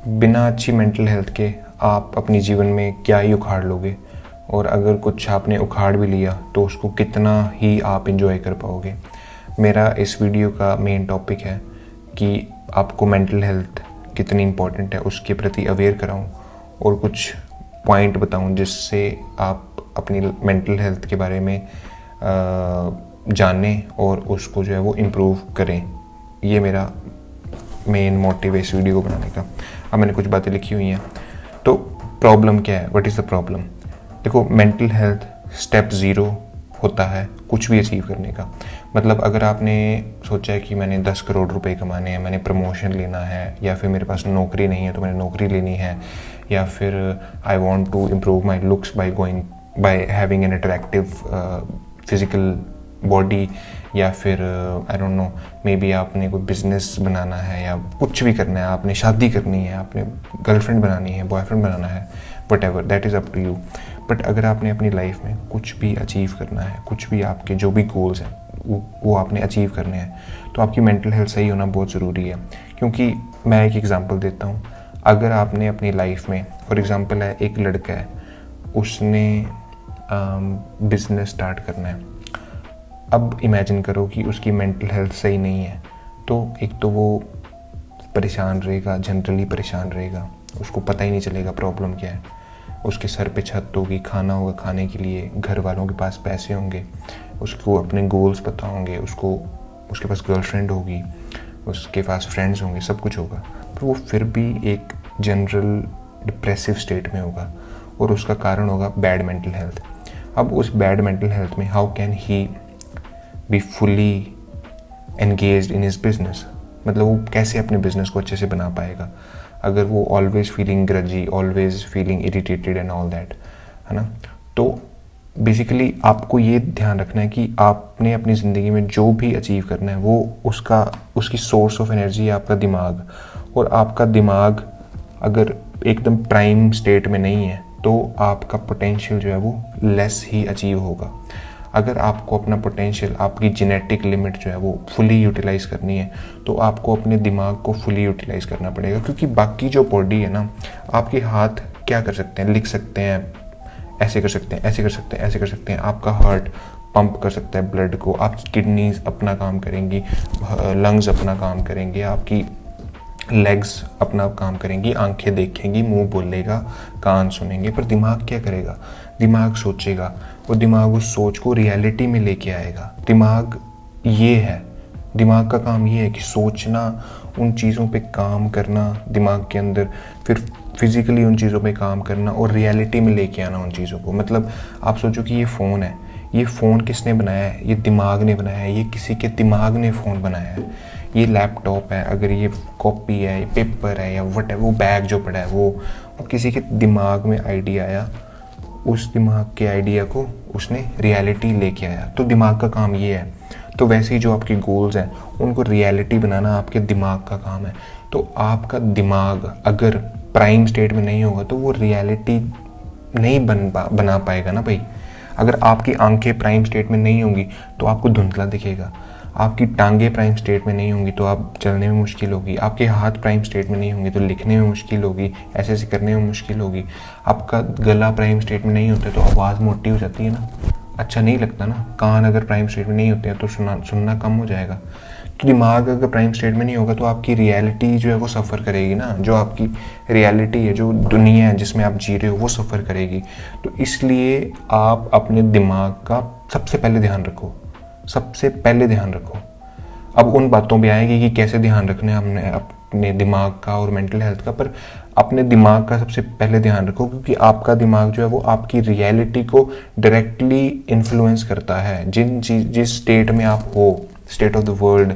बिना अच्छी mental health के आप अपनी जीवन में क्या ही उखाड़ लोगे, और अगर कुछ आपने उखाड़ भी लिया तो उसको कितना ही आप एंजॉय कर पाओगे। मेरा इस वीडियो का मेन टॉपिक है कि आपको मेंटल हेल्थ कितनी इम्पोर्टेंट है उसके प्रति अवेयर कराऊं और कुछ पॉइंट बताऊं जिससे आप अपनी मेंटल हेल्थ के बारे में जानें और उसको जो है वो इम्प्रूव करें। ये मेरा मेन मोटिव है इस वीडियो को बनाने का। अब मैंने कुछ बातें लिखी हुई हैं। तो प्रॉब्लम क्या है, व्हाट इज़ द प्रॉब्लम? देखो, मेंटल हेल्थ स्टेप 0 होता है कुछ भी अचीव करने का। मतलब अगर आपने सोचा है कि मैंने 10 करोड़ रुपए कमाने हैं, मैंने प्रमोशन लेना है, या फिर मेरे पास नौकरी नहीं है तो मैंने नौकरी लेनी है, या फिर I want to improve my looks by having an attractive physical body, या फिर I don't know, maybe आपने कोई बिजनेस बनाना है या कुछ भी करना है, आपने शादी करनी है, आपने गर्लफ्रेंड बनानी है, बॉयफ्रेंड बनाना है, whatever, that is up to you. But अगर आपने अपनी लाइफ में कुछ भी अचीव करना है, कुछ भी आपके जो भी गोल्स हैं वो आपने अचीव करने हैं, तो आपकी मेंटल हेल्थ सही होना बहुत ज़रूरी है। क्योंकि मैं एक एग्जांपल देता हूँ। अगर आपने अपनी लाइफ में, फॉर एग्जांपल है, एक लड़का है, उसने बिजनेस स्टार्ट करना है। अब इमेजिन करो कि उसकी मेंटल हेल्थ सही नहीं है, तो एक तो वो परेशान रहेगा, जनरली परेशान रहेगा, उसको पता ही नहीं चलेगा प्रॉब्लम क्या है। उसके सर पे छत होगी, खाना होगा खाने के लिए, घर वालों के पास पैसे होंगे, उसको अपने गोल्स पता होंगे, उसके पास गर्लफ्रेंड होगी, उसके पास फ्रेंड्स होंगे, सब कुछ होगा, पर वो फिर भी एक जनरल डिप्रेसिव स्टेट में होगा, और उसका कारण होगा बैड मेंटल हेल्थ। अब उस बैड मेंटल हेल्थ में how can he be fully engaged in his business? मतलब वो कैसे अपने बिजनेस को अच्छे से बना पाएगा अगर वो always feeling grudgy, always feeling irritated and all that, है ना? तो बेसिकली आपको ये ध्यान रखना है कि आपने अपनी ज़िंदगी में जो भी अचीव करना है वो उसकी सोर्स ऑफ एनर्जी है आपका दिमाग। और आपका दिमाग अगर एकदम प्राइम स्टेट में नहीं है तो आपका पोटेंशियल जो है वो लेस ही अचीव होगा। अगर आपको अपना पोटेंशियल, आपकी जेनेटिक लिमिट जो है वो फुली यूटिलाइज़ करनी है तो आपको अपने दिमाग को फुली यूटिलाइज़ करना पड़ेगा। क्योंकि बाकी जो बॉडी है ना, आपके हाथ क्या कर सकते हैं? लिख सकते हैं, ऐसे कर सकते हैं, ऐसे कर सकते हैं, ऐसे कर सकते हैं। आपका हार्ट पंप कर सकता है ब्लड को, आपकी किडनीज अपना काम करेंगी, लंग्स अपना काम करेंगे, आपकी लेग्स अपना काम करेंगी, आंखें देखेंगी, मुंह बोलेगा, कान सुनेंगे। पर दिमाग क्या करेगा? दिमाग सोचेगा, वो दिमाग उस सोच को रियलिटी में लेके आएगा। दिमाग ये है, दिमाग का काम ये है कि सोचना, उन चीज़ों पे काम करना दिमाग के अंदर, फिर फिजिकली उन चीज़ों पे काम करना और रियलिटी में लेके आना उन चीज़ों को। मतलब आप सोचो कि ये फ़ोन है, ये फ़ोन किसने बनाया है? ये दिमाग ने बनाया है, ये किसी के दिमाग ने फ़ोन बनाया है। ये लैपटॉप है, अगर ये कॉपी है, ये पेपर है, या वट है, वो बैग जो पड़ा है, वो किसी के दिमाग में आइडिया आया, उस दिमाग के आइडिया को उसने रियलिटी लेके आया। तो दिमाग का काम ये है। तो वैसे ही जो आपके गोल्स हैं उनको रियलिटी बनाना आपके दिमाग का काम है। तो आपका दिमाग अगर प्राइम स्टेट में नहीं होगा तो वो रियलिटी नहीं बना पाएगा ना भाई। अगर आपकी आंखें प्राइम स्टेट में नहीं होंगी तो आपको धुंधला दिखेगा, आपकी टांगें प्राइम स्टेट में नहीं होंगी तो आप चलने में मुश्किल होगी, आपके हाथ प्राइम स्टेट में नहीं होंगे तो लिखने में मुश्किल होगी, ऐसे ऐसे करने में मुश्किल होगी, आपका गला प्राइम स्टेट में नहीं होता तो आवाज़ मोटी हो जाती है ना, अच्छा नहीं लगता ना। कान अगर प्राइम स्टेट में नहीं होते हैं तो सुनना कम हो जाएगा। तो दिमाग अगर प्राइम स्टेट में नहीं होगा तो आपकी रियलिटी जो है वो सफ़र करेगी ना। जो आपकी रियलिटी है, जो दुनिया है जिसमें आप जी रहे हो, वो सफ़र करेगी। तो इसलिए आप अपने दिमाग का सबसे पहले ध्यान रखो, सबसे पहले ध्यान रखो। अब उन बातों पे आएगी कि कैसे ध्यान रखना है हमने अपने दिमाग का और मेंटल हेल्थ का, पर अपने दिमाग का सबसे पहले ध्यान रखो। क्योंकि आपका दिमाग जो है वो आपकी रियलिटी को डायरेक्टली इन्फ्लुएंस करता है। जिस स्टेट में आप हो, स्टेट ऑफ द वर्ल्ड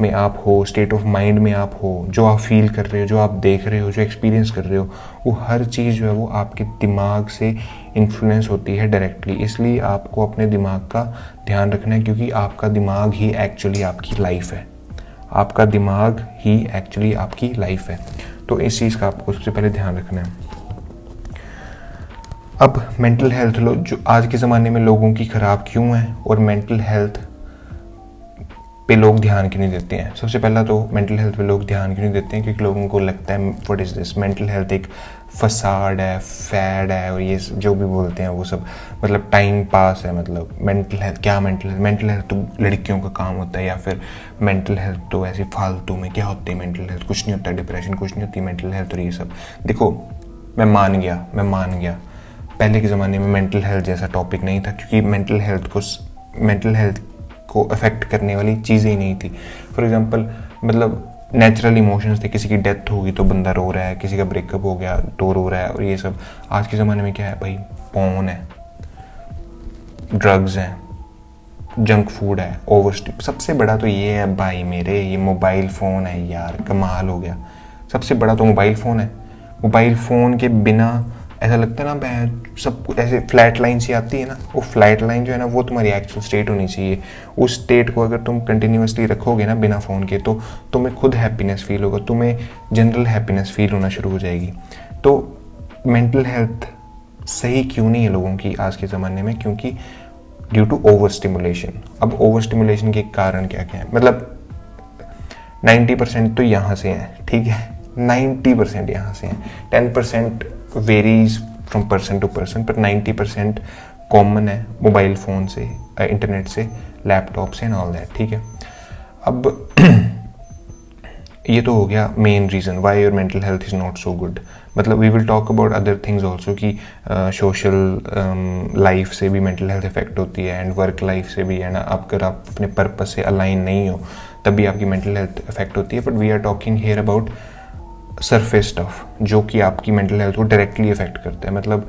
में आप हो, स्टेट ऑफ माइंड में आप हो, जो आप फील कर रहे हो, जो आप देख रहे हो, जो एक्सपीरियंस कर रहे हो, वो हर चीज़ जो है वो आपके दिमाग से इन्फ्लुएंस होती है डायरेक्टली। इसलिए आपको अपने दिमाग का ध्यान रखना है, क्योंकि आपका दिमाग ही एक्चुअली आपकी लाइफ है। आपका दिमाग ही एक्चुअली आपकी लाइफ है। तो इस चीज़ का आपको सबसे पहले ध्यान रखना है। अब मेंटल हेल्थ जो आज के ज़माने में लोगों की ख़राब क्यों है और मेंटल हेल्थ पे लोग ध्यान क्यों नहीं देते हैं? सबसे पहला तो मेंटल हेल्थ पे लोग ध्यान क्यों नहीं देते हैं? क्योंकि लोगों को लगता है what is this, mental health एक फसाड है, फैड है, और ये जो भी बोलते हैं वो सब मतलब टाइम पास है। मतलब मेंटल हेल्थ क्या, मेंटल हेल्थ तो लड़कियों का काम होता है, या फिर मेंटल हेल्थ तो ऐसे फालतू में क्या होती है मेंटल हेल्थ, कुछ नहीं होता, डिप्रेशन कुछ नहीं होती मेंटल हेल्थ और ये सब। देखो मैं मान गया पहले के ज़माने में मेंटल हेल्थ जैसा टॉपिक नहीं था, क्योंकि मेंटल हेल्थ को अफेक्ट करने वाली चीज़ें ही नहीं थी। फॉर एग्जांपल मतलब नेचुरल इमोशंस थे, किसी की डेथ होगी तो बंदा रो रहा है, किसी का ब्रेकअप हो गया तो रो रहा है, और ये सब। आज के ज़माने में क्या है भाई, पोर्न है, ड्रग्स हैं, जंक फूड है, ओवर। सबसे बड़ा तो ये है भाई मेरे, ये मोबाइल फ़ोन है यार, कमाल हो गया। सबसे बड़ा तो मोबाइल फ़ोन है। मोबाइल फ़ोन के बिना ऐसा लगता है ना, मैं सब कुछ ऐसे फ्लैट लाइन सी आती है ना, वो फ्लैट लाइन जो है ना वो तुम्हारी एक्चुअल स्टेट होनी चाहिए। उस स्टेट को अगर तुम कंटिन्यूसली रखोगे ना बिना फ़ोन के, तो तुम्हें खुद हैप्पीनेस फील होगा, तुम्हें जनरल हैप्पीनेस फील होना शुरू हो जाएगी। तो मेंटल हेल्थ सही क्यों नहीं है लोगों की आज के ज़माने में? क्योंकि ड्यू टू ओवर स्टिमुलेशन। अब ओवर स्टिमुलेशन के कारण क्या क्या है, मतलब 90% तो यहाँ से हैं, ठीक है, 90% यहाँ से हैं, 10% varies from person to person, पर 90% कॉमन है मोबाइल फ़ोन से, इंटरनेट से, लैपटॉप से एंड ऑल दैट, ठीक है। अब ये तो हो गया main reason why your mental health is not so good. मतलब we will talk about other things also कि सोशल लाइफ से भी मेंटल हेल्थ इफेक्ट होती है, एंड वर्क लाइफ से भी, है ना। अगर आप अपने पर्पस से अलाइन नहीं हो तब भी आपकी मेंटल हेल्थ इफेक्ट होती है। But we are talking here about surface stuff जो कि आपकी मेंटल हेल्थ को डायरेक्टली इफेक्ट करता है। मतलब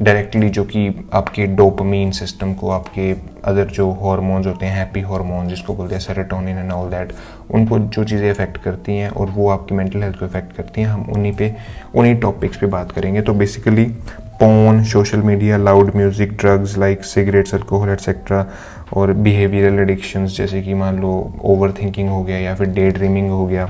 डायरेक्टली जो कि आपके डोपामीन सिस्टम को, आपके अदर जो हार्मोन्स होते हैं, हैप्पी हार्मोन्स जिसको बोलते हैं सेरोटोनिन एंड ऑल दैट, उनको जो चीज़ें इफेक्ट करती हैं और वो आपकी मेंटल हेल्थ को इफेक्ट करती हैं, हम उन्हीं टॉपिक्स पे बात करेंगे। तो basically porn, social media, loud music, drugs like cigarettes, alcohol etcetera, और बिहेवियरल एडिक्शंस जैसे कि मान लो ओवर थिंकिंग हो गया, या फिर डे ड्रीमिंग हो गया,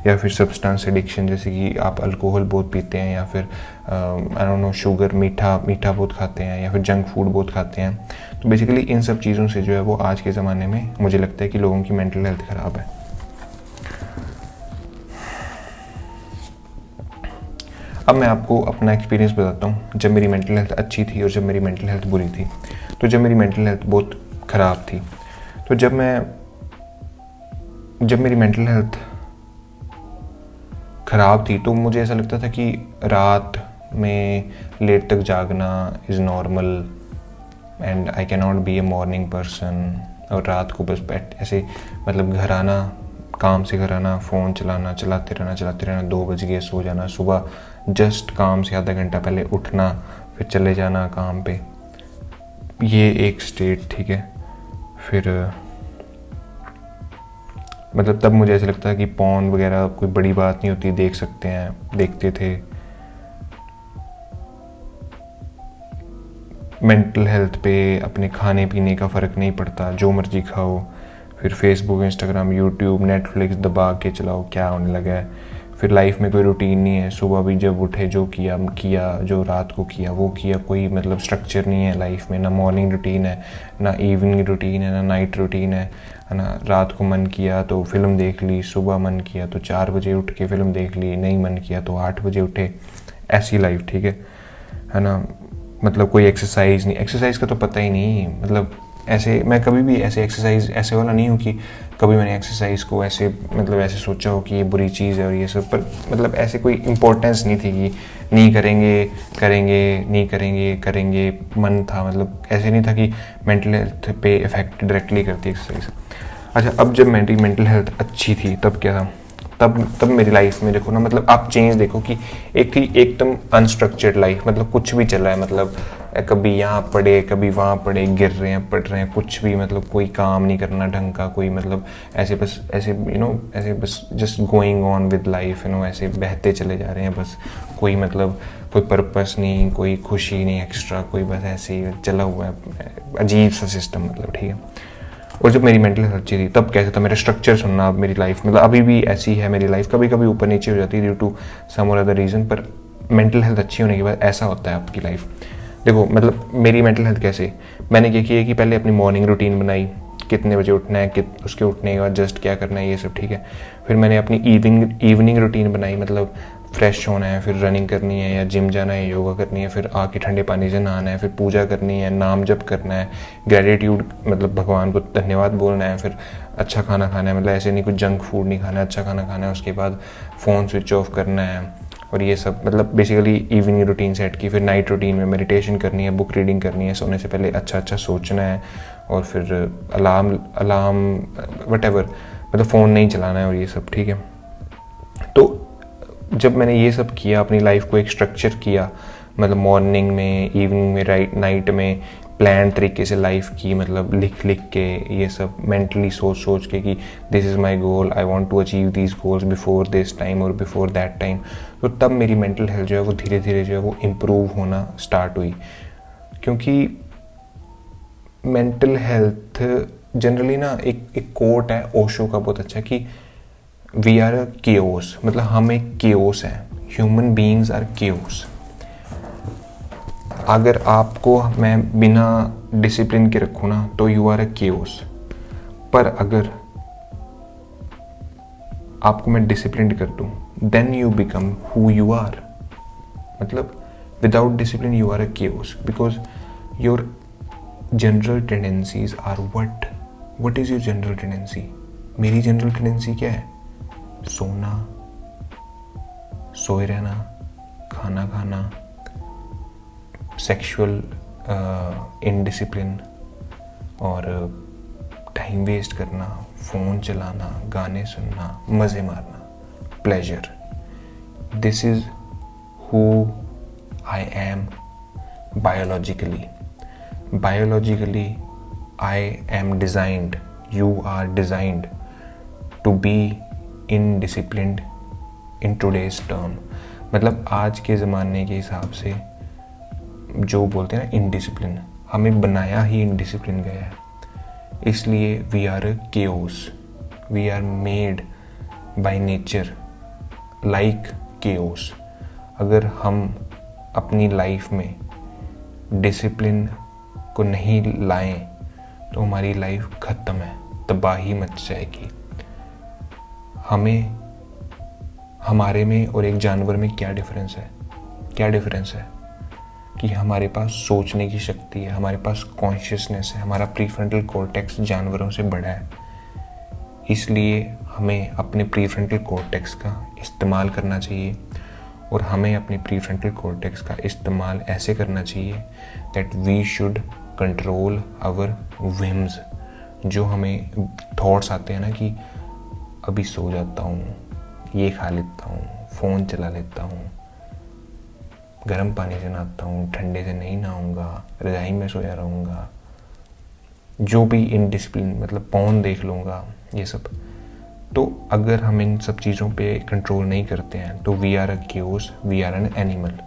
या फिर सब्सटेंस एडिक्शन जैसे कि आप अल्कोहल बहुत पीते हैं, या फिर आई डोंट नो शुगर, मीठा बहुत खाते हैं, या फिर जंक फूड बहुत खाते हैं। तो बेसिकली इन सब चीज़ों से जो है वो आज के ज़माने में मुझे लगता है कि लोगों की मेंटल हेल्थ ख़राब है। अब मैं आपको अपना एक्सपीरियंस बताता हूँ, जब मेरी मेंटल हेल्थ अच्छी थी और जब मेरी मेंटल हेल्थ बुरी थी। तो जब मेरी मेंटल हेल्थ बहुत ख़राब थी, तो जब मेरी मेंटल हेल्थ ख़राब थी तो मुझे ऐसा लगता था कि रात में लेट तक जागना is normal, and I can not be A morning person. और रात को बस ऐसे मतलब घर आना, काम से घर आना, फ़ोन चलाते रहना, 2 बज गए सो जाना, सुबह जस्ट काम से आधा घंटा पहले उठना, फिर चले जाना काम पे। ये एक स्टेट, ठीक है। फिर मतलब तब मुझे ऐसा लगता है कि पॉर्न वगैरह कोई बड़ी बात नहीं होती, देख सकते हैं, देखते थे। मेंटल हेल्थ पे अपने खाने पीने का फ़र्क नहीं पड़ता, जो मर्जी खाओ। फिर फेसबुक, इंस्टाग्राम, यूट्यूब, नेटफ्लिक्स दबा के चलाओ, क्या होने लगा है। फिर लाइफ में कोई रूटीन नहीं है, सुबह भी जब उठे जो किया, जो रात को किया वो किया, कोई मतलब स्ट्रक्चर नहीं है लाइफ में। ना मॉर्निंग रूटीन है, ना इवनिंग रूटीन है, ना नाइट रूटीन है ना। रात को मन किया तो फिल्म देख ली, सुबह मन किया तो 4 बजे उठ के फिल्म देख ली, नहीं मन किया तो 8 बजे उठे, ऐसी लाइफ, ठीक है ना। मतलब कोई एक्सरसाइज नहीं, एक्सरसाइज का तो पता ही नहीं। मतलब ऐसे मैं कभी भी ऐसे एक्सरसाइज ऐसे वाला नहीं हूँ कि कभी मैंने एक्सरसाइज को ऐसे मतलब ऐसे सोचा हो कि ये बुरी चीज़ है और ये सब, पर मतलब ऐसे कोई इम्पोर्टेंस नहीं थी कि नहीं करेंगे, मन था। मतलब ऐसे नहीं था कि मेंटल हेल्थ पे इफेक्ट डायरेक्टली करती एक्सरसाइज। अच्छा, अब जब मेरी मेंटल हेल्थ अच्छी थी तब क्या था, तब मेरी लाइफ में देखो ना, मतलब आप चेंज देखो कि एक थी एकदम अनस्ट्रक्चर्ड लाइफ, मतलब कुछ भी चल रहा है, मतलब कभी यहाँ पढ़े कभी वहाँ पढ़े, गिर रहे हैं पढ़ रहे हैं, कुछ भी, मतलब कोई काम नहीं करना ढंग का, कोई मतलब ऐसे बस ऐसे ऐसे बस just going on with life, ऐसे बहते चले जा रहे हैं बस। कोई मतलब कोई पर्पस नहीं, कोई खुशी नहीं एक्स्ट्रा, कोई बस ऐसे ही चला हुआ है, अजीब सा सिस्टम, मतलब ठीक है। और जब मेरी मेंटल हेल्थ अच्छी थी तब कैसे था, मेरा स्ट्रक्चर सुनना। अब मेरी लाइफ मतलब अभी भी ऐसी है मेरी लाइफ, कभी कभी ऊपर नीचे हो जाती है ड्यू टू सम और अदर रीज़न, पर मेंटल हेल्थ अच्छी होने के बाद ऐसा होता है आपकी लाइफ। देखो मतलब मेरी मेंटल हेल्थ कैसे, मैंने क्या किया कि पहले अपनी मॉर्निंग रूटीन बनाई कितने बजे उठना है, उसके उठने के बाद जस्ट क्या करना है, ये सब ठीक है। फिर मैंने अपनी इवनिंग रूटीन बनाई, मतलब फ्रेश होना है, फिर रनिंग करनी है या जिम जाना है, योगा करनी है, फिर आके ठंडे पानी से नहाना है, फिर पूजा करनी है, नाम जप करना है, ग्रेटिट्यूड मतलब भगवान को धन्यवाद बोलना है, फिर अच्छा खाना खाना है, मतलब ऐसे नहीं कुछ जंक फूड नहीं खाना है, अच्छा खाना खाना है। उसके बाद फ़ोन स्विच ऑफ करना है और ये सब, मतलब बेसिकली इवनिंग रूटीन सेट की। फिर नाइट रूटीन में मेडिटेशन करनी है, बुक रीडिंग करनी है, सोने से पहले अच्छा सोचना है, और फिर अलार्म वटेवर, मतलब फ़ोन नहीं चलाना है और ये सब ठीक है। तो जब मैंने ये सब किया, अपनी लाइफ को एक स्ट्रक्चर किया, मतलब मॉर्निंग में, इवनिंग में, नाइट में प्लान तरीके से लाइफ की, मतलब लिख के ये सब मेंटली सोच के कि this is my goal, I want to achieve these goals before this time और बिफोर दैट टाइम। तो तब मेरी मेंटल हेल्थ जो है वो धीरे धीरे जो है वो इम्प्रूव होना स्टार्ट हुई। क्योंकि मेंटल हेल्थ जनरली ना, एक कोट है ओशो का बहुत अच्छा कि वी आर अ केओस, मतलब हम एक केओस हैं, ह्यूमन बीइंग्स आर केओस। अगर आपको मैं बिना डिसिप्लिन के रखूँ ना तो यू आर अ केओस, पर अगर आपको मैं डिसिप्लिन कर दूँ then you become who you are. मतलब without discipline you are a chaos, because your general tendencies are what is your general tendency. मेरी जनरल टेंडेंसी क्या है? सोना, सोए रहना, खाना खाना, सेक्सुअल इनडिसिप्लिन और टाइम वेस्ट करना, फ़ोन चलाना, गाने सुनना, मज़े मारना, pleasure. This is who I am biologically. Biologically I am designed, you are designed to be indisciplined in today's term. मतलब आज के ज़माने के हिसाब से जो बोलते हैं ना इनडिसिप्लिन, हमें बनाया ही इनडिसिप्लिन गया है। इसलिए we are a chaos, we are made by nature like chaos. अगर हम अपनी लाइफ में डिसिप्लिन को नहीं लाएं तो हमारी लाइफ ख़त्म है, तबाही मच जाएगी। हमारे में और एक जानवर में क्या डिफरेंस है? कि हमारे पास सोचने की शक्ति है, हमारे पास कॉन्शियसनेस है, हमारा प्रीफ्रंटल कॉर्टेक्स जानवरों से बड़ा है। इसलिए हमें अपने प्रीफ्रंटल कॉर्टेक्स का इस्तेमाल करना चाहिए, और हमें अपने प्रीफ्रंटल कॉर्टेक्स का इस्तेमाल ऐसे करना चाहिए that we should control our whims. जो हमें थॉट्स आते हैं ना कि अभी सो जाता हूँ, ये खा लेता हूँ, फ़ोन चला लेता हूँ, गर्म पानी से नहाता हूँ, ठंडे से नहीं नहाऊंगा, रज़ाई में सोया रहूँगा, जो भी इनडिसिप्लिन, मतलब पॉर्न देख लूँगा, ये सब। तो अगर हम इन सब चीज़ों पे कंट्रोल नहीं करते हैं तो we are a chaos, we are an animal,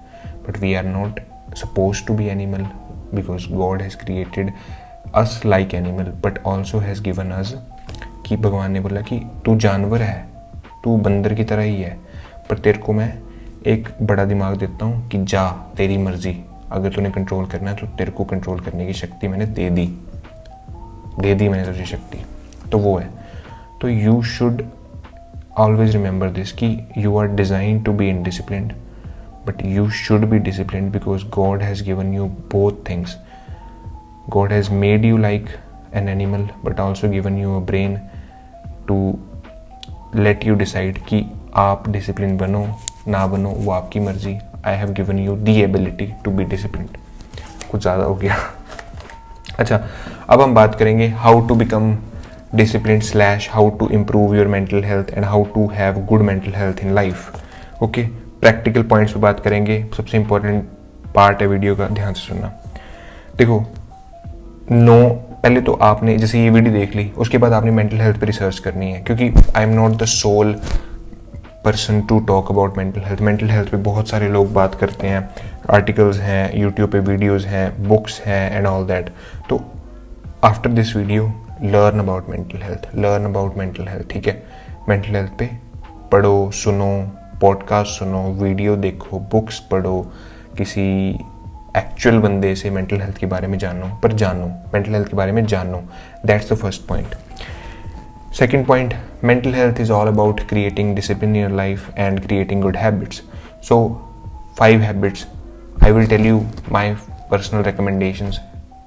but we are not suppose to be animal, because God has created us like animal but also has given us, कि भगवान ने बोला कि तू जानवर है, तू बंदर की तरह ही है, पर तेरे को मैं एक बड़ा दिमाग देता हूँ कि जा, तेरी मर्जी, अगर तूने कंट्रोल करना है तो तेरे को कंट्रोल करने की शक्ति मैंने दे दी मैंने तुझे शक्ति। तो वो है। तो you should always remember this कि you are designed to be indisciplined, but you should be disciplined because God has given you both things. God has made you like an animal but also given you a brain to let you decide कि आप discipline बनो ना बनो, वो आपकी मर्जी। I have given you the ability to be disciplined. कुछ ज़्यादा हो गया। अच्छा, अब हम बात करेंगे how to become discipline / how to improve your mental health and how to have good mental health in life. Okay, practical points पे बात करेंगे। सबसे इंपॉर्टेंट पार्ट है वीडियो का, ध्यान से सुनना। देखो, पहले तो आपने जैसे ये वीडियो देख ली, उसके बाद आपने मेंटल हेल्थ पे रिसर्च करनी है, क्योंकि I am not the sole person to talk about mental health. Mental health पे बहुत सारे लोग बात करते हैं, आर्टिकल्स हैं, यूट्यूब पे वीडियोस हैं, बुक्स हैं एंड ऑल दैट। तो after this video learn about mental health, ठीक है। मेंटल हेल्थ पे पढ़ो, सुनो, पॉडकास्ट सुनो, वीडियो देखो, बुक्स पढ़ो, किसी एक्चुअल बंदे से मेंटल हेल्थ के बारे में जानो, पर जानो, मेंटल हेल्थ के बारे में जानो। That's the first point. Second point, mental health is all about creating discipline in your life and creating good habits. So 5 habits I will tell you my personal recommendations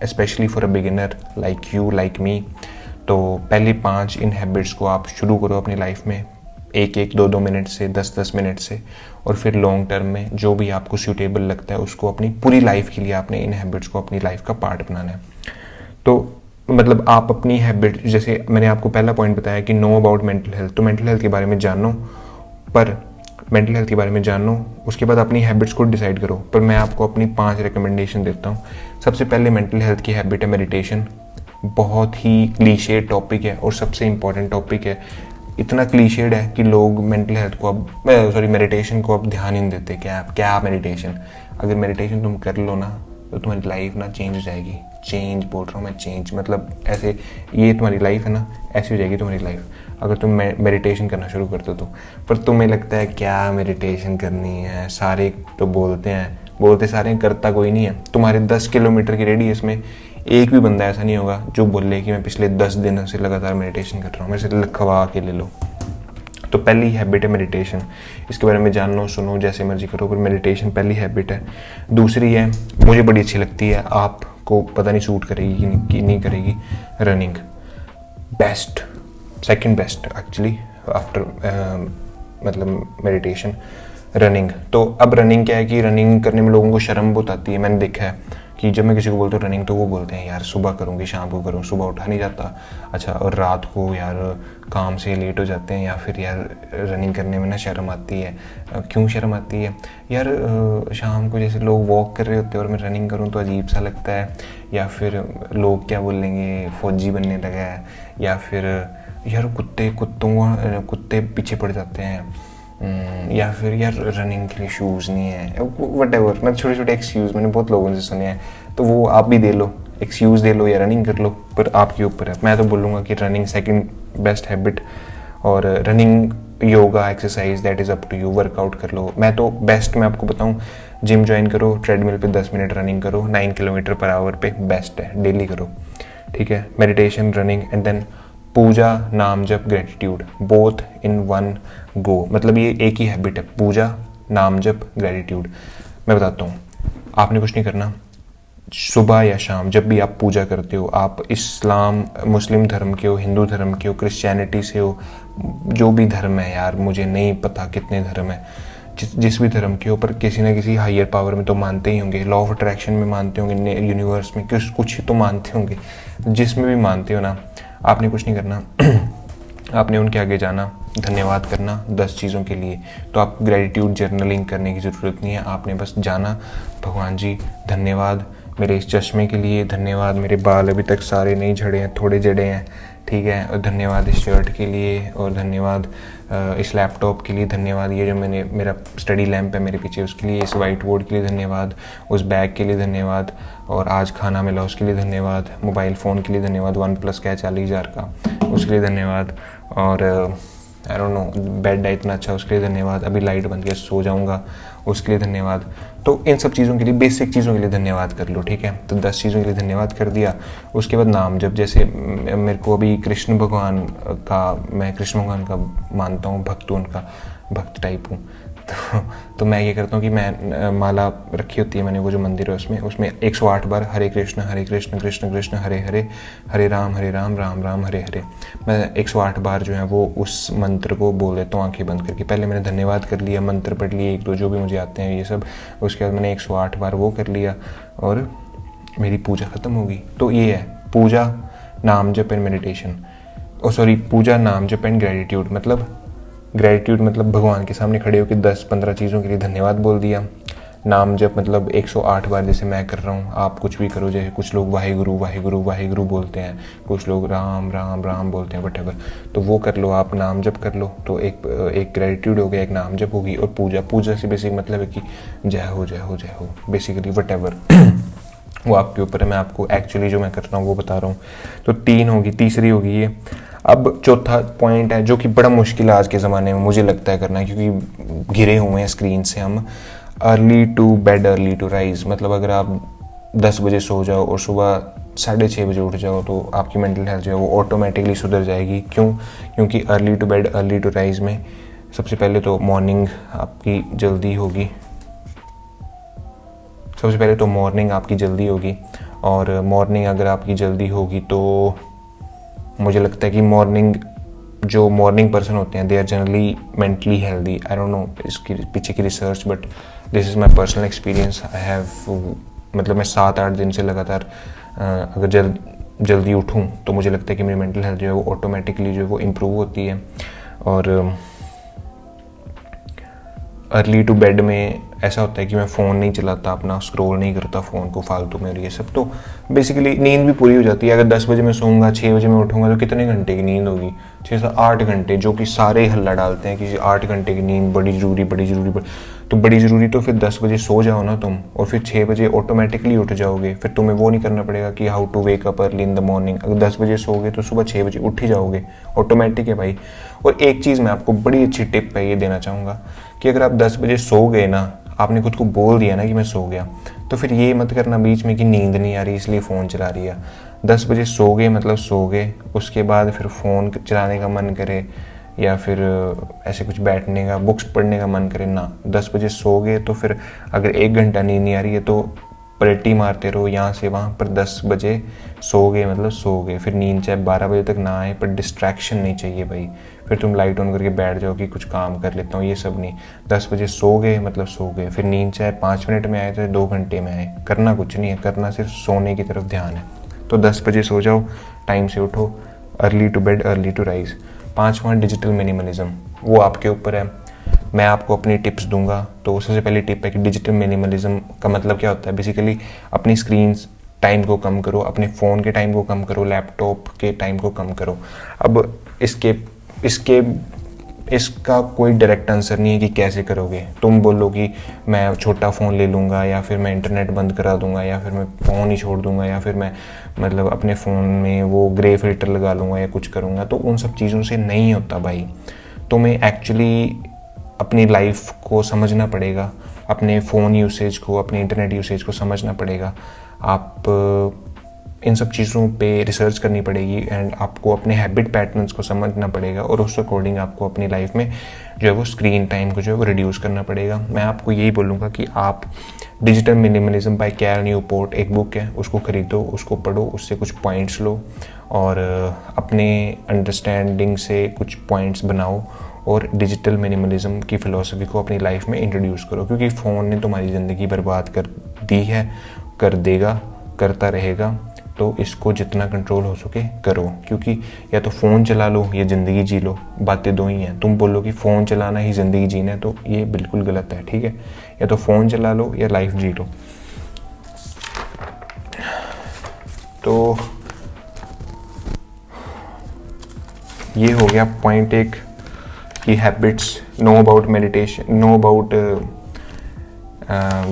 specially for a beginner like you, like me. तो पहले 5 इन habits को आप शुरू करो अपनी life में, 1-1, 2-2 minute से, 10-10 minute से, और फिर लॉन्ग टर्म में जो भी आपको सूटेबल लगता है उसको अपनी पूरी लाइफ के लिए आपने इन हैबिट्स को अपनी लाइफ का पार्ट बनाना है। तो मतलब आप अपनी हैबिट, जैसे मैंने आपको पहला पॉइंट बताया कि नो अबाउट मेंटल हेल्थ, तो मेंटल हेल्थ के बारे में जानो, पर मेंटल हेल्थ के बारे में जानो, उसके बाद अपनी हैबिट्स को डिसाइड करो। पर मैं आपको अपनी 5 रिकमेंडेशन देता हूँ। सबसे पहले मेंटल हेल्थ की हैबिट है मेडिटेशन। बहुत ही क्लीशे टॉपिक है और सबसे इम्पॉर्टेंट टॉपिक है। इतना क्लीशेड है कि लोग मेंटल हेल्थ को अब मेडिटेशन को अब ध्यान ही नहीं देते। क्या मेडिटेशन, अगर मेडिटेशन तुम कर लो ना तो तुम्हारी लाइफ ना चेंज हो जाएगी। चेंज बोल रहा हूँ मैं, चेंज मतलब ऐसे, ये तुम्हारी लाइफ है ना, ऐसी हो जाएगी तुम्हारी लाइफ अगर तुम मेडिटेशन करना शुरू कर दो तो। पर तुम्हें लगता है क्या मेडिटेशन करनी है, सारे तो बोलते सारे, करता कोई नहीं है। तुम्हारे 10 किलोमीटर की रेडियस में एक भी बंदा ऐसा नहीं होगा जो बोले कि मैं पिछले 10 दिनों से लगातार मेडिटेशन कर रहा हूँ, मेरे से लिखवा के ले लो। तो पहली हैबिट है मेडिटेशन। इसके बारे में जानो सुनो जैसे मर्जी करो, पर मेडिटेशन पहली हैबिट है। दूसरी है, मुझे बड़ी अच्छी लगती है, आपको पता नहीं सूट करेगी कि नहीं करेगी, running. Best, second best actually after मतलब मेडिटेशन, रनिंग। तो अब रनिंग क्या है कि रनिंग करने में लोगों को शर्म बहुत आती है। मैंने देखा है कि जब मैं किसी को बोलता हूँ रनिंग, तो वो बोलते हैं यार सुबह करूँगी, शाम को करूँ, सुबह उठा नहीं जाता। अच्छा, और रात को यार काम से लेट हो जाते हैं, या फिर यार रनिंग करने में ना शर्म आती है। क्यों शर्म आती है यार? शाम को जैसे लोग वॉक कर रहे होते हैं और मैं रनिंग करूँ तो अजीब सा लगता है, या फिर लोग क्या बोलेंगे, फौजी बनने लगा है, या फिर यार कुत्ते पीछे पड़ जाते हैं, या फिर यार रनिंग के लिए शूज़ नहीं है, व्हाटएवर। मैं छोटे छोटे एक्सक्यूज़ मैंने बहुत लोगों से सुने हैं, तो वो आप भी दे लो, एक्सक्यूज़ दे लो या रनिंग कर लो, पर आपके ऊपर है। मैं तो बोलूँगा कि रनिंग सेकंड बेस्ट हैबिट, और running, yoga, exercise, that is up to you. Workout कर लो। मैं तो बेस्ट मैं आपको बताऊँ, जिम ज्वाइन करो, ट्रेडमिल पे 10 मिनट रनिंग करो 9 किलोमीटर पर आवर पे, बेस्ट है, डेली करो, ठीक है। मेडिटेशन, रनिंग, एंड देन पूजा, नाम जप, gratitude, both in one go. मतलब ये एक ही हैबिट है, पूजा, नाम जप, ग्रेटिट्यूड। मैं बताता हूँ, आपने कुछ नहीं करना। सुबह या शाम जब भी आप पूजा करते हो, आप इस्लाम, मुस्लिम धर्म के हो, हिंदू धर्म के हो, क्रिश्चियनिटी से हो, जो भी धर्म है यार, मुझे नहीं पता कितने धर्म है, जिस भी धर्म के हो, पर किसी ना किसी हायर पावर में तो मानते ही होंगे। लॉ ऑफ अट्रैक्शन में मानते होंगे, यूनिवर्स में कुछ तो मानते होंगे। जिसमें भी मानते हो ना, आपने कुछ नहीं करना आपने उनके आगे जाना, धन्यवाद करना 10 चीज़ों के लिए। तो आप ग्रेटिट्यूड जर्नलिंग करने की ज़रूरत नहीं है, आपने बस जाना, भगवान जी धन्यवाद मेरे इस चश्मे के लिए, धन्यवाद मेरे बाल अभी तक सारे नहीं झड़े हैं, थोड़े जड़े हैं, ठीक है, और धन्यवाद इस शर्ट के लिए, और धन्यवाद इस लैपटॉप के लिए, धन्यवाद ये जो मेरा स्टडी लैम्प है मेरे पीछे उसके लिए, इस वाइट बोर्ड के लिए धन्यवाद, उस बैग के लिए धन्यवाद, और आज खाना मिला उसके लिए धन्यवाद, मोबाइल फ़ोन के लिए धन्यवाद, OnePlus का है 40,000 का, उसके लिए धन्यवाद, और आई डोंट नो बेड है इतना अच्छा, उसके लिए धन्यवाद, अभी लाइट बंद के सो जाऊंगा उसके लिए धन्यवाद। तो इन सब चीज़ों के लिए, बेसिक चीज़ों के लिए धन्यवाद कर लो, ठीक है। तो 10 चीज़ों के लिए धन्यवाद कर दिया। उसके बाद नाम जब, जैसे मेरे को अभी कृष्ण भगवान का मानता हूँ, भक्त हूँ, उनका भक्त टाइप हूँ। तो मैं ये करता हूँ कि मैं माला रखी होती है मैंने, वो जो मंदिर है उसमें 108 बार हरे कृष्ण कृष्ण कृष्ण हरे हरे, हरे राम राम राम हरे हरे। मैं 108 बार जो है वो उस मंत्र को बोल देता हूँ आंखें बंद करके। पहले मैंने धन्यवाद कर लिया, मंत्र पढ़ लिए 1-2 जो भी मुझे आते हैं ये सब, उसके बाद मैंने 108 बार वो कर लिया और मेरी पूजा ख़त्म होगी। तो ये है पूजा, नाम जप एंड मेडिटेशन, पूजा, नाम जप एंड ग्रेटिट्यूड। मतलब ग्रेटिट्यूड मतलब भगवान के सामने खड़े होकर 10-15 चीज़ों के लिए धन्यवाद बोल दिया। नाम जप मतलब 108 बार जैसे मैं कर रहा हूँ, आप कुछ भी करो। जैसे कुछ लोग वाहिगुरु वाहिगुरु वाहिगुरु बोलते हैं, कुछ लोग राम राम राम बोलते हैं, वटेवर, तो वो कर लो, आप नाम जप कर लो। तो एक ग्रेटिट्यूड हो गया, एक नाम जप होगी, और पूजा से बेसिक मतलब है कि जय हो जय हो जय हो, बेसिकली वटेवर वो आपके ऊपर है। मैं आपको एक्चुअली जो मैं कर रहा हूँ वो बता रहा हूँ। तो 3 होगी, तीसरी होगी ये। अब चौथा पॉइंट है जो कि बड़ा मुश्किल है आज के ज़माने में मुझे लगता है करना, क्योंकि घिरे हुए हैं स्क्रीन से हम। Early to bed early to rise, मतलब अगर आप 10 बजे सो जाओ और सुबह 6:30 बजे उठ जाओ तो आपकी मेंटल हेल्थ जो है वो ऑटोमेटिकली सुधर जाएगी। क्यों? क्योंकि early to bed early to rise में सबसे पहले तो मॉर्निंग आपकी जल्दी होगी, और मॉर्निंग अगर आपकी जल्दी होगी तो मुझे लगता है कि जो मॉर्निंग पर्सन होते हैं they are generally mentally healthy. I don't know इसकी पीछे की research, but this is my personal experience. I have मतलब मैं 7-8 दिन से लगातार अगर जल्दी उठूं तो मुझे लगता है कि मेरी मेंटल हेल्थ जो है वो ऑटोमेटिकली जो है वो इम्प्रूव होती है। और अर्ली टू बेड में ऐसा होता है कि मैं फ़ोन नहीं चलाता, अपना स्क्रॉल नहीं करता फ़ोन को फालतू में, और ये सब तो बेसिकली नींद भी पूरी हो जाती है। अगर 10 बजे मैं सोऊंगा, 6 बजे मैं उठूंगा तो कितने घंटे की नींद होगी? 6 से 8 घंटे, जो कि सारे हल्ला डालते हैं कि 8 घंटे की नींद बड़ी ज़रूरी तो बड़ी ज़रूरी तो फिर 10 बजे सो जाओ ना तुम, और फिर 6 बजे ऑटोमेटिकली उठ जाओगे। फिर तुम्हें वो नहीं करना पड़ेगा कि how to wake up early in the morning. अगर 10 बजे सोओगे तो सुबह 6 बजे उठ ही जाओगे, ऑटोमेटिक है भाई। और एक चीज़ मैं आपको बड़ी अच्छी टिप है ये देना चाहूँगा कि अगर आप 10 बजे सो गए ना, आपने खुद को बोल दिया ना कि मैं सो गया, तो फिर ये मत करना बीच में कि नींद नहीं आ रही इसलिए फ़ोन चला रही है। 10 बजे सो गए मतलब सो गए, उसके बाद फिर फ़ोन चलाने का मन करे या फिर ऐसे कुछ बैठने का, बुक्स पढ़ने का मन करे ना। 10 बजे सो गए तो फिर अगर 1 घंटा नींद नहीं आ रही है तो पलटी मारते रहो यहाँ से वहाँ पर। 10 बजे सो गए मतलब सो गए, फिर नींद चाहे 12 बजे तक ना आए, पर डिस्ट्रैक्शन नहीं चाहिए भाई। फिर तुम लाइट ऑन करके बैठ जाओ कि कुछ काम कर लेता हूँ, ये सब नहीं। 10 बजे सो गए मतलब सो गए, फिर नींद चाहे 5 मिनट में आए तो 2 घंटे में आए, करना कुछ नहीं है, करना सिर्फ सोने की तरफ ध्यान है। तो 10 बजे सो जाओ, टाइम से उठो, early to bed early to rise. 5वां डिजिटल मिनिमलिज्म, वो आपके ऊपर है। मैं आपको अपनी टिप्स दूंगा। तो सबसे पहली टिप है कि डिजिटल मिनिमलिज्म का मतलब क्या होता है? बेसिकली अपनी स्क्रीन टाइम को कम करो, अपने फ़ोन के टाइम को कम करो, लैपटॉप के टाइम को कम करो। अब इसका कोई डायरेक्ट आंसर नहीं है कि कैसे करोगे। तुम बोलो कि मैं छोटा फ़ोन ले लूँगा, या फिर मैं इंटरनेट बंद करा दूँगा, या फिर मैं फ़ोन ही छोड़ दूँगा, या फिर मैं मतलब अपने फ़ोन में वो ग्रे फिल्टर लगा लूँगा या कुछ करूँगा, तो उन सब चीज़ों से नहीं होता भाई। तुम्हें एक्चुअली अपनी लाइफ को समझना पड़ेगा, अपने फ़ोन यूसेज को, अपने इंटरनेट यूसेज को समझना पड़ेगा। आप इन सब चीज़ों पे रिसर्च करनी पड़ेगी एंड आपको अपने हैबिट पैटर्न्स को समझना पड़ेगा, और उस अकॉर्डिंग आपको अपनी लाइफ में जो है वो स्क्रीन टाइम को जो है वो रिड्यूस करना पड़ेगा। मैं आपको यही बोलूँगा कि आप digital minimalism by Cal Newport एक बुक है, उसको ख़रीदो, उसको पढ़ो, उससे कुछ पॉइंट्स लो और अपने अंडरस्टैंडिंग से कुछ पॉइंट्स बनाओ और डिजिटल मिनिमलिज्म की फ़िलॉसफी को अपनी लाइफ में इंट्रोड्यूस करो। क्योंकि फ़ोन ने तुम्हारी ज़िंदगी बर्बाद कर दी है, कर देगा, करता रहेगा। तो इसको जितना कंट्रोल हो सके करो, क्योंकि या तो फ़ोन चला लो या ज़िंदगी जी लो, बातें दो ही हैं। तुम बोलो कि फ़ोन चलाना ही ज़िंदगी जीना है तो ये बिल्कुल गलत है, ठीक है? या तो फ़ोन चला लो या लाइफ जी लो। तो ये हो गया पॉइंट 1 की habits, know about meditation, know about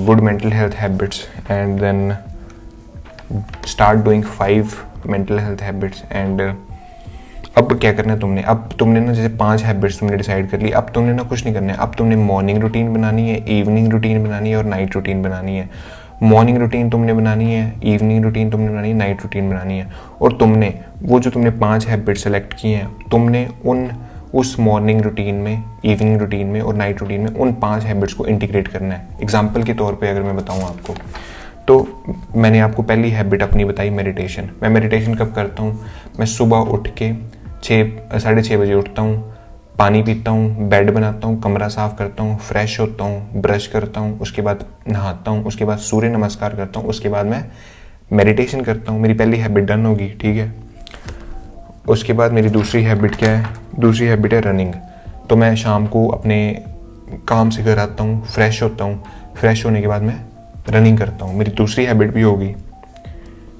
good mental health habits, and then start doing 5 mental health habits. And अब क्या करना है तुमने? अब तुमने ना जैसे 5 हैबिट्स तुमने डिसाइड कर ली, अब तुमने ना कुछ नहीं करना है। अब तुमने मॉर्निंग रूटीन बनानी है, इवनिंग रूटीन बनानी है और नाइट रूटीन बनानी है। मॉर्निंग रूटीन तुमने बनानी है, इवनिंग रूटीन तुमने बनानी है, नाइट रूटीन बनानी है। और तुमने वो जो तुमने 5 हैबिट सेलेक्ट किए हैं, तुमने उस मॉर्निंग रूटीन में, इवनिंग रूटीन में और नाइट रूटीन में उन 5 हैबिट्स को इंटीग्रेट करना है। एग्जाम्पल के तौर पे अगर मैं बताऊँ आपको, तो मैंने आपको पहली हैबिट अपनी बताई मेडिटेशन। मैं मेडिटेशन कब करता हूँ? मैं सुबह उठ के 6-6:30 बजे उठता हूँ, पानी पीता हूँ, बेड बनाता हूँ, कमरा साफ़ करता हूँ, फ्रेश होता हूँ, ब्रश करता हूँ, उसके बाद नहाता हूँ, उसके बाद सूर्य नमस्कार करता हूँ, उसके बाद मैं मेडिटेशन करता हूँ। मेरी पहली हैबिट डन होगी, ठीक है? उसके बाद मेरी दूसरी हैबिट क्या है? दूसरी हैबिट है रनिंग। तो मैं शाम को अपने काम से घर आता हूँ, फ्रेश होता हूँ, फ्रेश होने के बाद मैं रनिंग करता हूँ। मेरी दूसरी हैबिट भी होगी।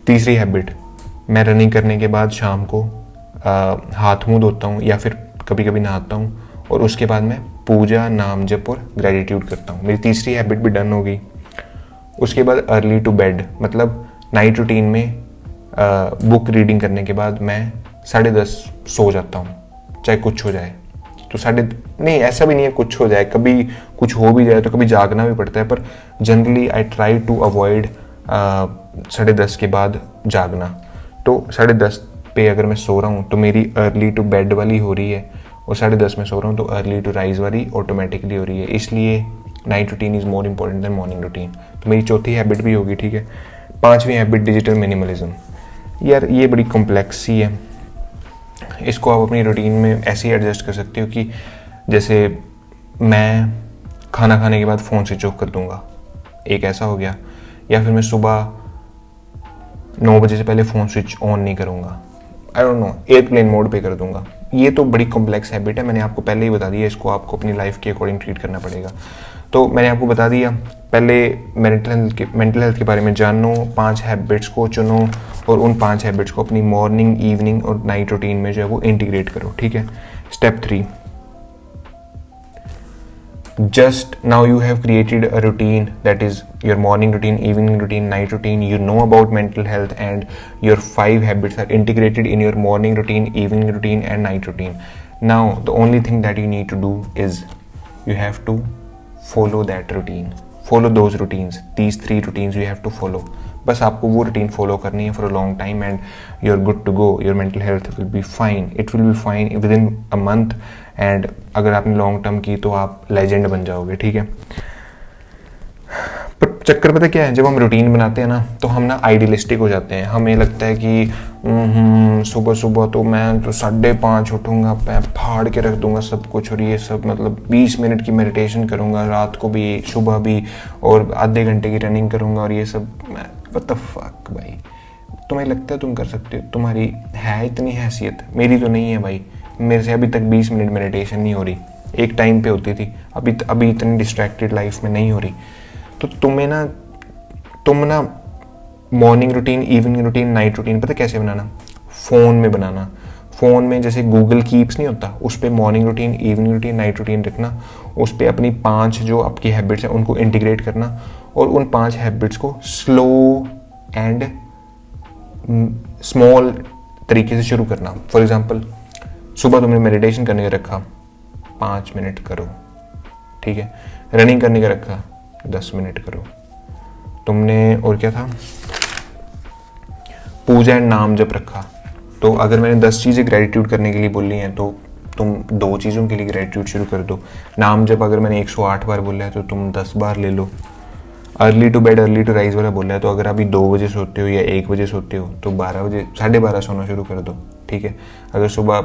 तीसरी हैबिट, मैं रनिंग करने के बाद शाम को हाथ मुंह धोता हूँ या फिर कभी कभी नहाता हूँ, और उसके बाद मैं पूजा, नाम जप और ग्रेटिट्यूड करता हूँ। मेरी तीसरी हैबिट भी डन होगी। उसके बाद अर्ली टू बेड, मतलब नाइट रूटीन में बुक रीडिंग करने के बाद मैं 10:30 सो जाता हूँ, चाहे कुछ हो जाए। तो नहीं, ऐसा भी नहीं है कुछ हो जाए, कभी कुछ हो भी जाए तो कभी जागना भी पड़ता है, पर generally I try to avoid 10:30 के बाद जागना। तो 10:30 पे अगर मैं सो रहा हूँ तो मेरी अर्ली टू बेड वाली हो रही है, और 10:30 में सो रहा हूँ तो अर्ली टू राइज वाली ऑटोमेटिकली हो रही है। इसलिए night routine is more important than morning routine. तो मेरी चौथी हैबिट भी होगी, ठीक है। पांचवी हैबिट डिजिटल मिनिमलिज्म। यार ये बड़ी कॉम्प्लेक्स सी है, इसको आप अपनी रूटीन में ऐसे ही एडजस्ट कर सकते हो कि जैसे मैं खाना खाने के बाद फ़ोन स्विच ऑफ कर दूंगा, एक ऐसा हो गया। या फिर मैं सुबह 9 बजे से पहले फ़ोन स्विच ऑन नहीं करूँगा, आई डोंट नो, एयरप्लेन मोड पे कर दूंगा। ये तो बड़ी कॉम्प्लेक्स हैबिट है, मैंने आपको पहले ही बता दिया, इसको आपको अपनी लाइफ के अकॉर्डिंग ट्रीट करना पड़ेगा। तो मैंने आपको बता दिया, पहले मेंटल हेल्थ के बारे में जानो, 5 हैबिट्स को चुनो और उन 5 हैबिट्स को अपनी मॉर्निंग, इवनिंग और नाइट रूटीन में जो है वो इंटीग्रेट करो, ठीक है। Step 3, just now you have created a routine, that is your morning routine, evening routine, night routine. You know about mental health and your 5 habits are integrated in your morning routine, evening routine and night routine. Now the only thing that you need to do is you have to follow that routine, follow those routines, these 3 routines you have to follow. बस आपको वो routine follow करनी है for a long time and you are good to go, your mental health will be fine, it will be fine within a month. And अगर आपने long term की तो आप लेजेंड बन जाओगे, ठीक है। पर चक्कर पता क्या है, जब हम रूटीन बनाते हैं ना तो हम ना आइडियलिस्टिक हो जाते हैं। हमें लगता है कि सुबह सुबह तो मैं तो 5:30 उठूंगा, मैं फाड़ के रख दूंगा सब कुछ, और ये सब मतलब 20 मिनट की मेडिटेशन करूंगा, रात को भी सुबह भी, और आधे घंटे की रनिंग करूंगा, और ये सब व्हाट द फक भाई। तुम्हें लगता है तुम कर सकते हो, तुम्हारी है इतनी हैसियत, मेरी तो नहीं है भाई। मेरे से अभी तक 20 मिनट मेडिटेशन नहीं हो रही, एक टाइम पे होती थी, अभी इतनी डिस्ट्रैक्टेड लाइफ में नहीं हो रही। तो तुम ना morning routine, evening routine, night routine पता कैसे बनाना, फ़ोन में बनाना। फ़ोन में जैसे गूगल कीप्स नहीं होता, उस पर morning routine, evening routine, night routine रखना, उस पर अपनी 5 जो आपकी हैबिट्स हैं उनको इंटीग्रेट करना, और उन 5 हैबिट्स को स्लो एंड स्मॉल तरीके से शुरू करना। फॉर एग्जांपल, सुबह तुमने मेडिटेशन करने का रखा, 5 मिनट करो, ठीक है। रनिंग करने का रखा, 10 मिनट करो। तुमने और क्या था, पूजा एंड नाम जप रखा, तो अगर मैंने 10 चीज़ें ग्रेटिट्यूड करने के लिए बोली हैं तो तुम 2 चीज़ों के लिए ग्रेटिट्यूड शुरू कर दो। नाम जप अगर मैंने 108 बार बोला है तो तुम 10 बार ले लो। Early to bed, early to rise वाला बोला है, तो अगर अभी 2 बजे सोते हो या 1 बजे सोते हो तो 12 बजे, 12:30 सोना शुरू कर दो, ठीक है। अगर सुबह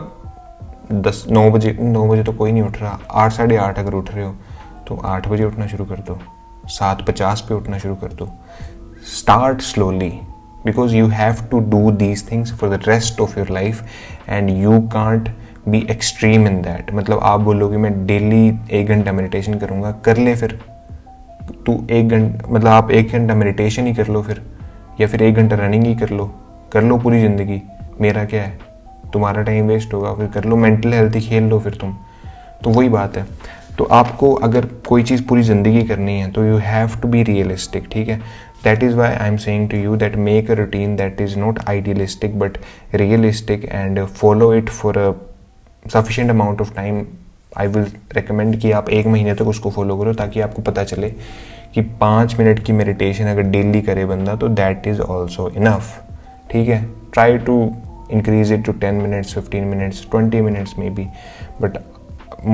9 बजे तो कोई नहीं उठ रहा, 8, 8:30 अगर उठ रहे हो तो 8 बजे उठना शुरू कर दो, 7:50 पे उठना शुरू कर दो। Start slowly, because you have to do these things for the rest of your life and you can't be extreme in that. मतलब आप बोलोगे मैं डेली 1 घंटा मेडिटेशन करूँगा, कर ले फिर तू 1 घंटा, मतलब आप 1 घंटा मेडिटेशन ही कर लो फिर, या फिर 1 घंटा रनिंग ही कर लो पूरी ज़िंदगी। मेरा क्या है, तुम्हारा टाइम वेस्ट होगा, फिर कर लो मेंटल हेल्थ ही खेल लो फिर तुम। तो वही बात है। तो आपको अगर कोई चीज़ पूरी ज़िंदगी करनी है तो you have to be realistic, ठीक है। That is why I am saying to you that make a routine that is not idealistic but realistic and follow it for a sufficient amount of time. I will recommend कि आप 1 महीने तक उसको follow करो, ताकि आपको पता चले कि 5 मिनट की मेडिटेशन अगर डेली करे बंदा तो दैट इज़ ऑल्सो इनफ, ठीक है। Try to increase it to 10 minutes, 15 minutes, 20 minutes maybe, but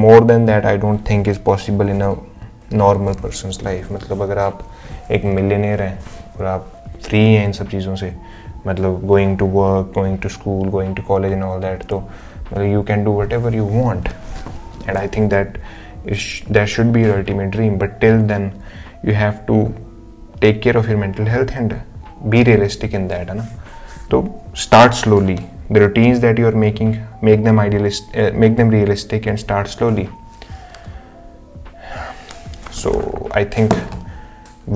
more than that I don't think is possible in a normal person's life। मतलब अगर आप एक मिलियनेयर हैं और आप फ्री हैं इन सब चीज़ों से, मतलब going to work, going to school, going to college and all that, तो मतलब you can do whatever you want and I think that should be your ultimate dream, but till then you have to take care of your mental health and be realistic in that, है ना। तो start slowly. The routines that you are making, make them realistic and start slowly. So I think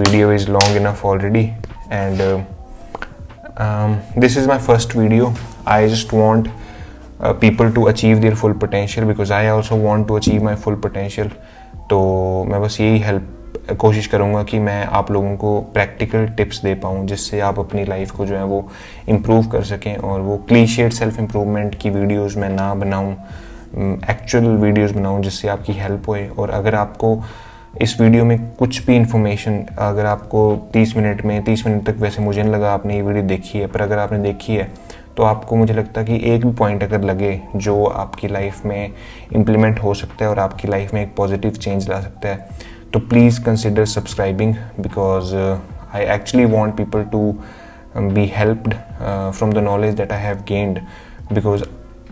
video is long enough already, and this is my first video. I just want people to achieve their full potential because I also want to achieve my full potential. तो मैं बस यही कोशिश करूँगा कि मैं आप लोगों को प्रैक्टिकल टिप्स दे पाऊँ जिससे आप अपनी लाइफ को जो है वो इम्प्रूव कर सकें, और वो क्लीशेड सेल्फ इम्प्रूवमेंट की वीडियोस मैं ना बनाऊँ एक्चुअल वीडियोस बनाऊं जिससे आपकी हेल्प होए। और अगर आपको इस वीडियो में कुछ भी इंफॉर्मेशन, अगर आपको 30 मिनट तक, वैसे मुझे नहीं लगा आपने ये वीडियो देखी है, पर अगर आपने देखी है तो आपको, मुझे लगता है कि एक भी पॉइंट अगर लगे जो आपकी लाइफ में इम्प्लीमेंट हो सकता है और आपकी लाइफ में एक पॉजिटिव चेंज ला सकता है, तो please consider subscribing, because I actually want people to be helped from the knowledge that I have gained. Because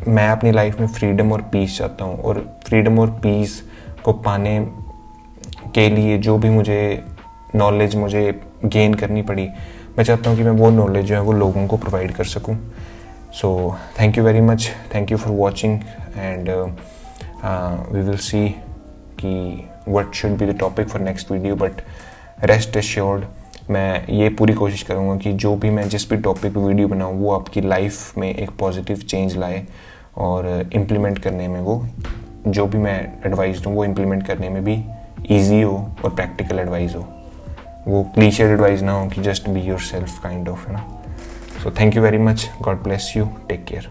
मैं अपनी लाइफ में फ्रीडम और पीस चाहता हूँ, और फ्रीडम और पीस को पाने के लिए जो भी मुझे नॉलेज मुझे गेन करनी पड़ी, मैं चाहता हूँ कि मैं वो नॉलेज जो है वो लोगों को प्रोवाइड कर सकूँ। So thank you very much, thank you for watching, and we will see कि what should be the topic for next video. But rest assured, मैं ये पूरी कोशिश करूँगा कि जो भी मैं जिस भी टॉपिक पे वीडियो बनाऊँ वो आपकी लाइफ में एक पॉजिटिव चेंज लाए, और इम्प्लीमेंट करने में, वो जो भी मैं एडवाइस दूँ वो इम्प्लीमेंट करने में भी ईजी हो और प्रैक्टिकल एडवाइस हो, वो क्लीशे एडवाइस ना हो कि just be yourself kind of, है ना। So thank you very much, God bless you, take care.